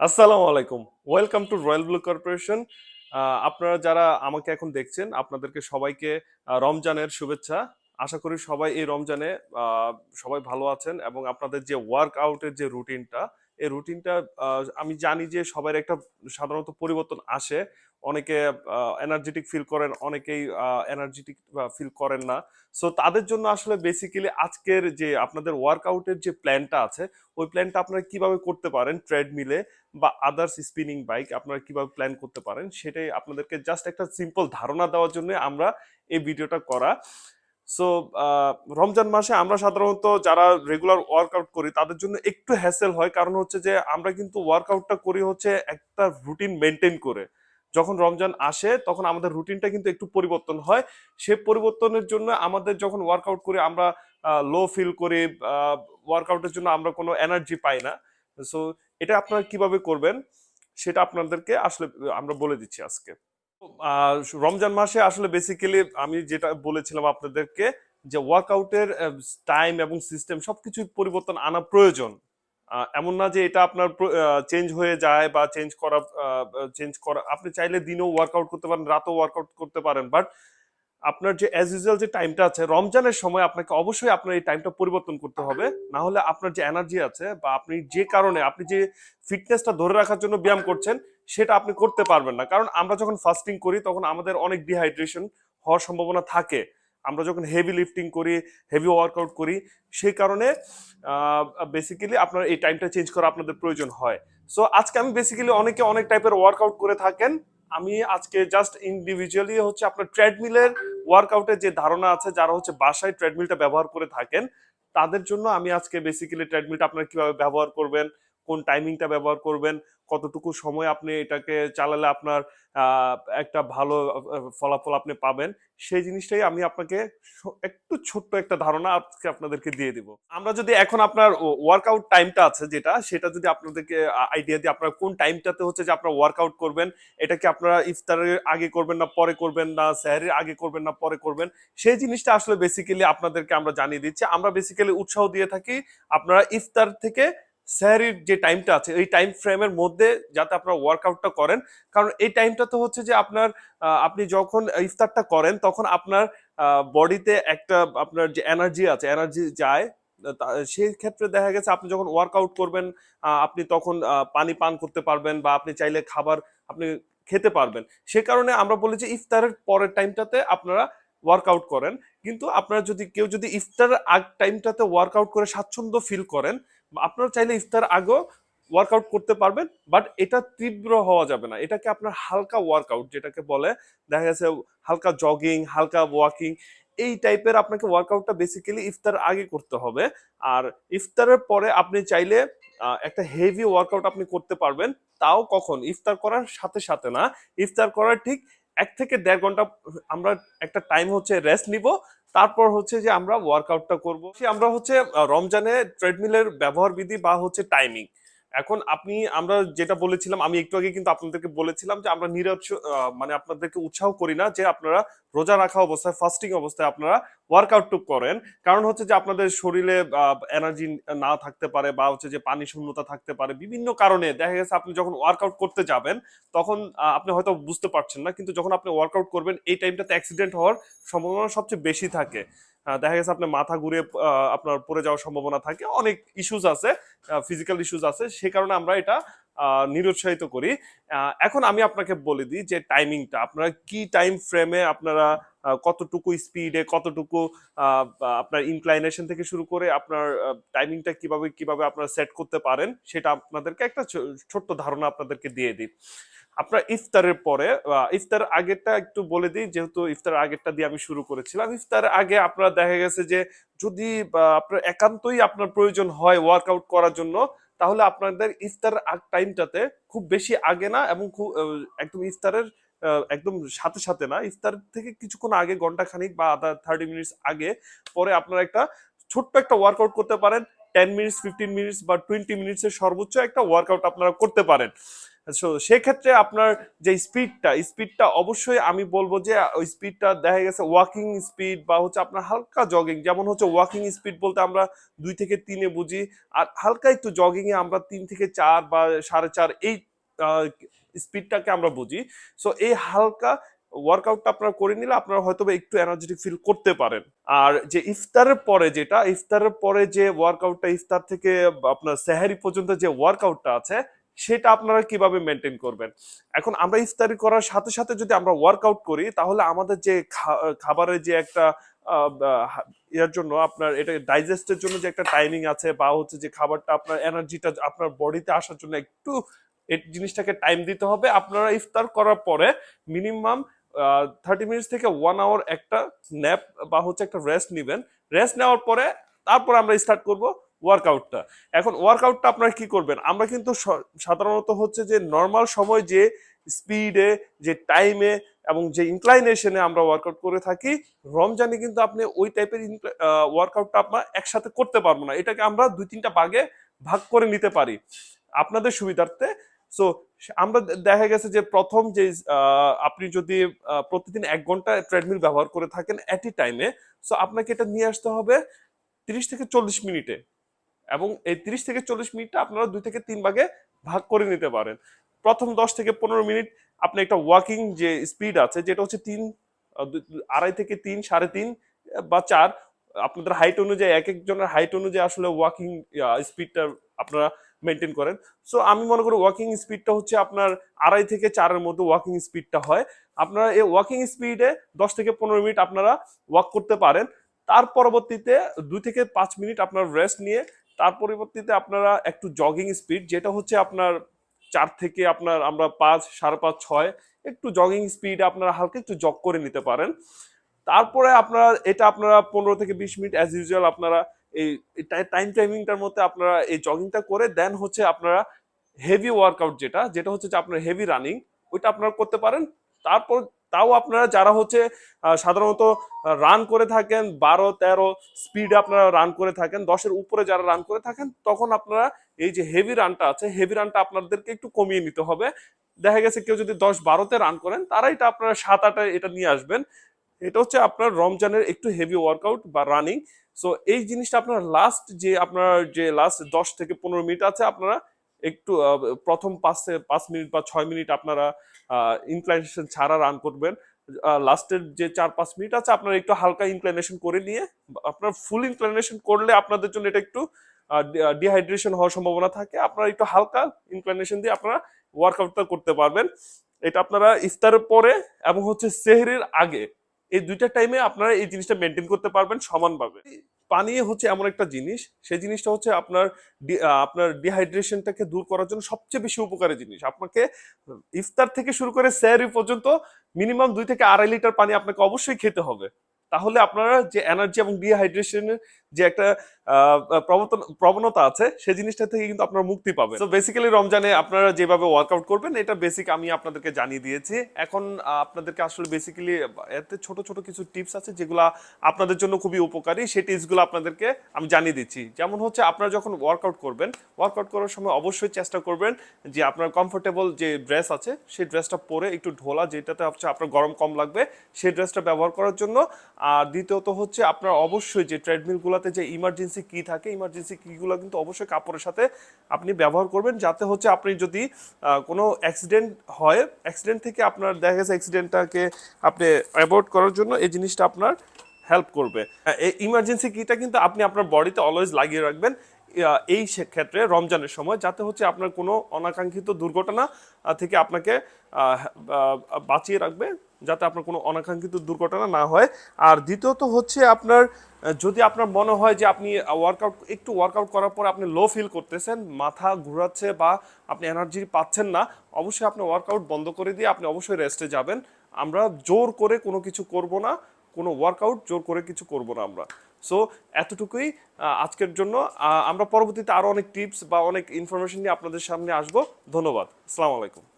আসসালামু আলাইকুম। Welcome to royal blue corporation. আপনারা যারা আমাকে এখন দেখছেন আপনাদেরকে সবাইকে রমজানের শুভেচ্ছা। আশা করি সবাই এই রমজানে আহ, সবাই ভালো আছেন এবং আপনাদের যে ওয়ার্ক আউটের যে রুটিনটা এই রুটিনটা আমি জানি যে সবার একটা সাধারণত পরিবর্তন আসে। অনেকে এনার্জেটিক ফিল করেন, অনেকেই এনার্জেটিক ফিল করেন না। সো তাদের জন্য আসলে বেসিক্যালি আজকের যে আপনাদের ওয়ার্কআউটের যে প্ল্যানটা আছে ওই প্ল্যানটা আপনারা কিভাবে করতে পারেন ট্রেডমিলে বা আদার্স স্পিনিং বাইক আপনারা কিভাবে প্ল্যান করতে পারেন সেটাই আপনাদেরকে জাস্ট একটা সিম্পল ধারণা দেওয়ার জন্য আমরা এই ভিডিওটা করা। সো রমজান মাসে আমরা সাধারণত যারা রেগুলার ওয়ার্কআউট করি তাদের জন্য একটু হ্যাসেল হয়, কারণ হচ্ছে যে আমরা কিন্তু ওয়ার্কআউটটা করি হচ্ছে একটা রুটিন মেনটেন করে। যখন রমজান আসে তখন আমাদের রুটিনটা কিন্তু একটু পরিবর্তন হয়। সে পরিবর্তনের জন্য আমাদের যখন ওয়ার্কআউট করি আমরা লো ফিল করি, ওয়ার্কআউটের জন্য আমরা কোনো এনার্জি পাই না। সো এটা আপনারা কিভাবে করবেন সেটা আপনাদেরকে আসলে আমরা বলে দিচ্ছি আজকে। আহ, রমজান মাসে আসলে বেসিক্যালি আমি যেটা বলেছিলাম আপনাদেরকে যে ওয়ার্কআউটের টাইম এবং সিস্টেম সবকিছু পরিবর্তন আনা প্রয়োজন। এমন না যে এটা আপনার চেঞ্জ হয়ে যায় বা চেঞ্জ করা আপনি চাইলে দিনেও ওয়ার্কআউট করতে পারেন, রাতেও ওয়ার্কআউট করতে পারেন, বাট আপনার যে অ্যাজ ইউজুয়াল যে টাইমটা আছে রমজানের সময় আপনাকে অবশ্যই আপনার এই টাইমটা পরিবর্তন করতে হবে। না হলে আপনার যে এনার্জি আছে বা আপনি যে কারণে আপনি যে ফিটনেসটা ধরে রাখার জন্য ব্যায়াম করছেন সেটা আপনি করতে পারবেন না, কারণ আমরা যখন ফাস্টিং করি তখন আমাদের অনেক ডিহাইড্রেশন হওয়ার সম্ভাবনা থাকে। আমরা যখন হেভি লিফটিং করি, হেভি ওয়ার্কআউট করি, সেই কারণে বেসিক্যালি আপনার এই টাইমটা চেঞ্জ করা আপনাদের প্রয়োজন হয়। সো আজকে আমি বেসিক্যালি অনেকে অনেক টাইপের ওয়ার্কআউট করে থাকেন। আমি আজকে জাস্ট ইন্ডিভিজুয়ালি হচ্ছে আপনার ট্রেডমিলের ওয়ার্কআউটের যে ধারণা আছে, যারা হচ্ছে বাসায় ট্রেডমিলটা ব্যবহার করে থাকেন তাদের জন্য আমি আজকে বেসিক্যালি ট্রেডমিলটা আপনারা কিভাবে ব্যবহার করবেন, কোন টাইমিংটা ব্যবহার করবেন, কতটুকু সময় আপনি এটাকে চালালে আপনার আহ, একটা ভালো ফলাফল আপনি পাবেন, সেই জিনিসটাই আমি আপনাকে একটু ছোট্ট একটা ধারণা আজকে আপনাদেরকে দিয়ে দিব। আমরা যদি এখন আপনার ওয়ার্কআউট টাইমটা আছে যেটা, সেটা যদি আপনাদেরকে আইডিয়া দিই, আপনার কোন টাইমটাতে হচ্ছে যে আপনারা ওয়ার্কআউট করবেন, এটা কি আপনারা ইফতারের আগে করবেন না পরে করবেন, না সেহরির আগে করবেন না পরে করবেন, সেই জিনিসটা আসলে বেসিক্যালি আপনাদেরকে আমরা জানিয়ে দিচ্ছি। আমরা বেসিক্যালি উৎসাহ দিয়ে থাকি আপনারা ইফতার থেকে সেহরির যে টাইমটা আছে এই টাইম ফ্রেমের মধ্যে যাতে আপনারা ওয়ার্কআউটটা করেন। কারণ এই টাইমটা তো হচ্ছে যে আপনার আপনি যখন ইফতারটা করেন তখন আপনার বডিতে একটা আপনার যে এনার্জি আছে এনার্জি যায়। সেই ক্ষেত্রে দেখা গেছে আপনি যখন ওয়ার্কআউট করবেন আপনি তখন পানি পান করতে পারবেন বা আপনি চাইলে খাবার আপনি খেতে পারবেন। সে কারণে আমরা বলি যে ইফতারের পরের টাইমটাতে আপনারা ওয়ার্কআউট করেন। কিন্তু আপনারা যদি কেউ যদি ইফতারের আগ টাইমটাতে ওয়ার্কআউট করে স্বাচ্ছন্দ্য ফিল করেন, আপনারা চাইলে ইফতার আগেও ওয়ার্কআউট করতে পারবেন, বাট এটা তীব্র হওয়া যাবে না, এটাকে আপনার হালকা ওয়ার্কআউট যেটাকে বলে, দেখা গেছে হালকা জগিং, হালকা ওয়াকিং, এই টাইপের আপনাকে ওয়ার্কআউটটা বেসিক্যালি ইফতার আগে করতে হবে। আর ইফতারের পরে আপনি চাইলে একটা হেভি ওয়ার্কআউট আপনি করতে পারবেন, তাও কখন ইফতার করার সাথে সাথে না, ইফতার করার ঠিক 1 থেকে 1.5 ঘন্টা আমরা একটা টাইম হচ্ছে রেস্ট নিব, তারপর হচ্ছে যে আমরা ওয়ার্কআউটটা করব। আমরা হচ্ছে রমজানে ট্রেডমিলের ব্যবহার বিধি বা হচ্ছে টাইমিং। এখন আপনি আমরা যেটা বলেছিলাম, আমি একটু আগে কিন্তু আপনাদেরকে বলেছিলাম যে আমরা মানে আপনাদেরকে উৎসাহ করি না যে আপনারা রোজা রাখা অবস্থায় ফাস্টিং অবস্থায় আপনারা ওয়ার্কআউট করেন। কারণ হচ্ছে যে আপনাদের শরীরে এনার্জি না থাকতে পারে বা হচ্ছে যে পানি শূন্যতা থাকতে পারে, বিভিন্ন কারণে দেখা গেছে আপনি যখন ওয়ার্কআউট করতে যাবেন তখন আপনি হয়তো বুঝতে পারছেন না, কিন্তু যখন আপনি ওয়ার্কআউট করবেন এই টাইমটাতে অ্যাক্সিডেন্ট হওয়ার সম্ভাবনা সবচেয়ে বেশি থাকে। দেখা গেছে আপনার মাথা ঘুরে আপনার পড়ে যাওয়ার সম্ভাবনা থাকে, অনেক ইস্যুস আছে, ফিজিক্যাল ইস্যুস আছে, সে কারণে আমরা এটা নিরুৎসাহিত করি। এখন আমি আপনাকে বলে দিই যে টাইমিংটা আপনারা কি টাইম ফ্রেমে আপনারা কতটুকু স্পিডে কতটুকু আপনার ইনক্লাইনেশন থেকে শুরু করে আপনার টাইমিংটা কিভাবে কিভাবে আপনারা সেট করতে পারেন সেটা আপনাদেরকে একটা ছোট্ট ধারণা আপনাদেরকে দিয়ে দিই। আপনার ইফতারের পরে ইফতার আগেরটা একটু বলে দিই, যেহেতু ইফতার আগেরটা দিয়ে আমি শুরু করেছিলাম। ইফতার আগে আপনারা দেখা গেছে যে যদি আপনার একান্তই আপনার প্রয়োজন হয় ওয়ার্কআউট করার জন্য, তাহলে আপনাদের ইফতার টাইমটাতে খুব বেশি আগে না এবং খুব একদম ইফতারের একদম সাথে সাথে না, ইফতার থেকে কিছুক্ষণ আগে, ঘন্টা খানিক বা আধা 30 মিনিটস আগে পরে আপনারা একটা ছোট্ট একটা ওয়ার্কআউট করতে পারেন। 10 মিনিটস, 15 মিনিটস বা 20 মিনিটসের সর্বোচ্চ একটা ওয়ার্কআউট আপনারা করতে পারেন। সো সেক্ষেত্রে আপনার যে স্পিডটা অবশ্যই আমি বলবো যে ওই স্পিডটা দেখা গেছে ওয়াকিং স্পিড বা হচ্ছে আপনার হালকা জগিং, যেমন হচ্ছে ওয়াকিং স্পিড বলতে আমরা 2 থেকে 3-এ বুঝি, আর হালকা একটু জগিং এ আমরা 3 থেকে 4 বা 4.5 এই স্পিডটাকে আমরা বুঝি। সো এই হালকা ওয়ার্কআউটটা আপনারা করে নিলে আপনারা হয়তো একটু এনার্জেটিক ফিল করতে পারেন। আর যে ইফতারের পরে যে ওয়ার্কআউটটা, ইফতার থেকে আপনার সেহারি পর্যন্ত যে ওয়ার্কআউটটা আছে সেটা আপনারা কিভাবে মেনটেন করবেন। এখন আমরা ইফতারি করার সাথে সাথে যদি আমরা ওয়ার্কআউট করি তাহলে আমাদের যে খাবারের যে একটা ইয়ার জন্য আপনার এটা ডাইজেস্টের জন্য যে একটা টাইমিং আছে, বা হচ্ছে যে খাবারটা আপনার এনার্জিটা আপনার বডিতে আসার জন্য একটু এই জিনিসটাকে টাইম দিতে হবে। আপনারা ইফতার করার পরে মিনিমাম 30 মিনিট থেকে 1 আওয়ার একটা ন্যাপ বা হচ্ছে একটা রেস্ট নিবেন। রেস্ট নেওয়ার পরে তারপর আমরা স্টার্ট করব ওয়ার্কআউটটা। এখন ওয়ার্কআউটটা আপনারা কি করবেন, আমরা কিন্তু সাধারণত হচ্ছে যে নর্মাল সময় যে স্পিডে, যে টাইমে এবং যে ইনক্লাইনেশনে আমরা ওয়ার্কআউট করে থাকি, রমজানে কিন্তু আপনি ওই টাইপের ওয়ার্কআউটটা আপনার একসাথে করতে পারবো না। এটাকে আমরা 2-3টা ভাগে ভাগ করে নিতে পারি আপনাদের সুবিধার্থে। সো আমরা দেখা গেছে যে প্রথম যে আপনি যদি প্রতিদিন 1 ঘন্টা ট্রেডমিল ব্যবহার করে থাকেন এট টাইমে, সো আপনাকে এটা নিয়ে আসতে হবে 30 থেকে 40 মিনিটে, এবং এই 30 থেকে 40 মিনিটটা আপনারা 2 থেকে 3 ভাগে ভাগ করে নিতে পারেন। প্রথম 10 থেকে 15 মিনিট আপনি একটা ওয়াকিং যে স্পিড আছে যেটা হচ্ছে 2.5 থেকে 3, 3.5 বা 4, আপনাদের হাইট অনুযায়ী এক একজনের হাইট অনুযায়ী আসলে ওয়াকিং স্পিডটা আপনারা মেনটেন করেন। সো আমি মনে করি ওয়াকিং স্পিডটা হচ্ছে আপনার 2.5 থেকে 4-এর মধ্যে ওয়াকিং স্পিডটা হয়। আপনারা এই ওয়াকিং স্পিডে 10 থেকে 15 মিনিট আপনারা ওয়াক করতে পারেন। তার পরবর্তীতে 2 থেকে 5 মিনিট আপনার রেস্ট নিয়ে তার পরিবর্তীতে আপনারা একটু জগিং স্পিড, যেটা হচ্ছে আপনার 4 থেকে আপনার আমরা 5, 5.5, 6 একটু জগিং স্পিড আপনারা হালকা একটু জগ করে নিতে পারেন। তারপরে আপনারা এটা আপনারা 15 থেকে 20 মিনিট অ্যাজ ইউজুয়াল আপনারা এই টাইমিংটার মধ্যে আপনারা এই জগিংটা করে দেন হচ্ছে আপনারা হেভি ওয়ার্কআউট যেটা যেটা হচ্ছে যে আপনার হেভি রানিং, ওইটা আপনারা করতে পারেন। তারপর তাও আপনারা যারা হচ্ছে সাধারণত রান করে থাকেন 12-13 স্পিডে আপনারা রান করে থাকেন, 10-এর উপরে যারা রান করে থাকেন, তখন আপনারা এই যে হেভি রানটা আছে হেভি রানটা আপনাদেরকে একটু কমিয়ে নিতে হবে। দেখা গেছে কেউ যদি 10-12-তে রান করেন তারা এটা আপনারা 7-8-এ এটা নিয়ে আসবেন। এটা হচ্ছে আপনার রমজানের একটু হেভি ওয়ার্কআউট বা রানিং। সো এই জিনিসটা আপনার লাস্ট 10 থেকে 15 মিনিট আছে আপনারা একটু প্রথম 5 মিনিট বা 6 মিনিট আপনারা ইনক্লাইনেশন ছাড়া রান করবেন। লাস্টের যে 4-5 মিনিট আছে আপনারা একটু হালকা ইনক্লাইনেশন করে নিয়ে, আপনার ফুল ইনক্লাইনেশন করলে আপনাদের জন্য এটা একটু ডিহাইড্রেশন হওয়ার সম্ভাবনা থাকে, আপনারা একটু হালকা ইনক্লাইনেশন দিয়ে আপনারা ওয়ার্কআউটটা করতে পারবেন। এটা আপনারা ইফতারের পরে এবং হচ্ছে সেহরির আগে এই 2টা টাইমে আপনারা এই জিনিসটা মেনটেন করতে পারবেন সমানভাবে। পানি হচ্ছে এমন একটা জিনিস, সেই জিনিসটা হচ্ছে আপনার ডিহাইড্রেশনটাকে দূর করার জন্য সবচেয়ে বেশি উপকারী জিনিস। আপনাকে ইফতার থেকে শুরু করে সেহরি পর্যন্ত মিনিমাম 2 থেকে 2.5 লিটার পানি আপনাকে অবশ্যই খেতে হবে। তাহলে আপনারা যে এনার্জি এবং ডিহাইড্রেশনের যে একটা প্রবণতা আছে সেই জিনিসটা থেকে কিন্তু আপনারা মুক্তি পাবেন। তো বেসিক্যালি রমজানে আপনারা যেভাবে ওয়ার্কআউট করবেন এটা বেসিক আমি আপনাদেরকে জানিয়ে দিয়েছি। এখন আপনাদেরকে আসলে বেসিক্যালি এতে ছোট ছোট কিছু টিপস আছে যেগুলা আপনাদের জন্য খুবই উপকারী, সেই টিপসগুলো আপনাদেরকে আমি জানিয়ে দিচ্ছি। যেমন হচ্ছে আপনারা যখন ওয়ার্কআউট করবেন, ওয়ার্কআউট করার সময় অবশ্যই চেষ্টা করবেন যে আপনার কমফোর্টেবল যে ড্রেস আছে সেই ড্রেসটা পরে একটু ঢোলা, যেটাতে হচ্ছে আপনার গরম কম লাগবে সেই ড্রেসটা ব্যবহার করার জন্য। আর দ্বিতীয়ত হচ্ছে আপনার অবশ্যই যে ট্রেডমিলগুলোতে যে ইমার্জেন্সি কি থাকে, ইমার্জেন্সি কিগুলো কিন্তু অবশ্যই কাপড়ের সাথে আপনি ব্যবহার করবেন, যাতে হচ্ছে আপনি যদি কোনো অ্যাক্সিডেন্ট হয়, অ্যাক্সিডেন্ট থেকে আপনার দেখা গেছে অ্যাক্সিডেন্টটাকে আপনি অ্যাভয়েড করার জন্য এই জিনিসটা আপনার হেল্প করবে। এই ইমার্জেন্সি কিটা কিন্তু আপনি আপনার বডিতে অলওয়েজ লাগিয়ে রাখবেন এই ক্ষেত্রে রমজানের সময়, যাতে হচ্ছে আপনার কোনো অনাকাঙ্ক্ষিত দুর্ঘটনা থেকে আপনাকে বাঁচিয়ে রাখবে, যাতে আপনার কোনো অনাকাঙ্ক্ষিত দুর্ঘটনা না হয়। আর দ্বিতীয়ত হচ্ছে আপনার যদি আপনার মনে হয় যে আপনি ওয়ার্কআউট করার পর আপনি লো ফিল করতেছেন, মাথা ঘোরাচ্ছে বা আপনি এনার্জি পাচ্ছেন না, অবশ্যই আপনি ওয়ার্কআউট বন্ধ করে দিয়ে আপনি অবশ্যই রেস্টে যাবেন। আমরা জোর করে কোনো কিছু করব না, কোনো ওয়ার্কআউট জোর করে কিছু করব না আমরা। সো এতটুকুই আজকের জন্য। আমরা পরবর্তীতে আরো অনেক টিপস বা অনেক ইনফরমেশন নিয়ে আপনাদের সামনে আসবো। ধন্যবাদ। আসসালামু আলাইকুম।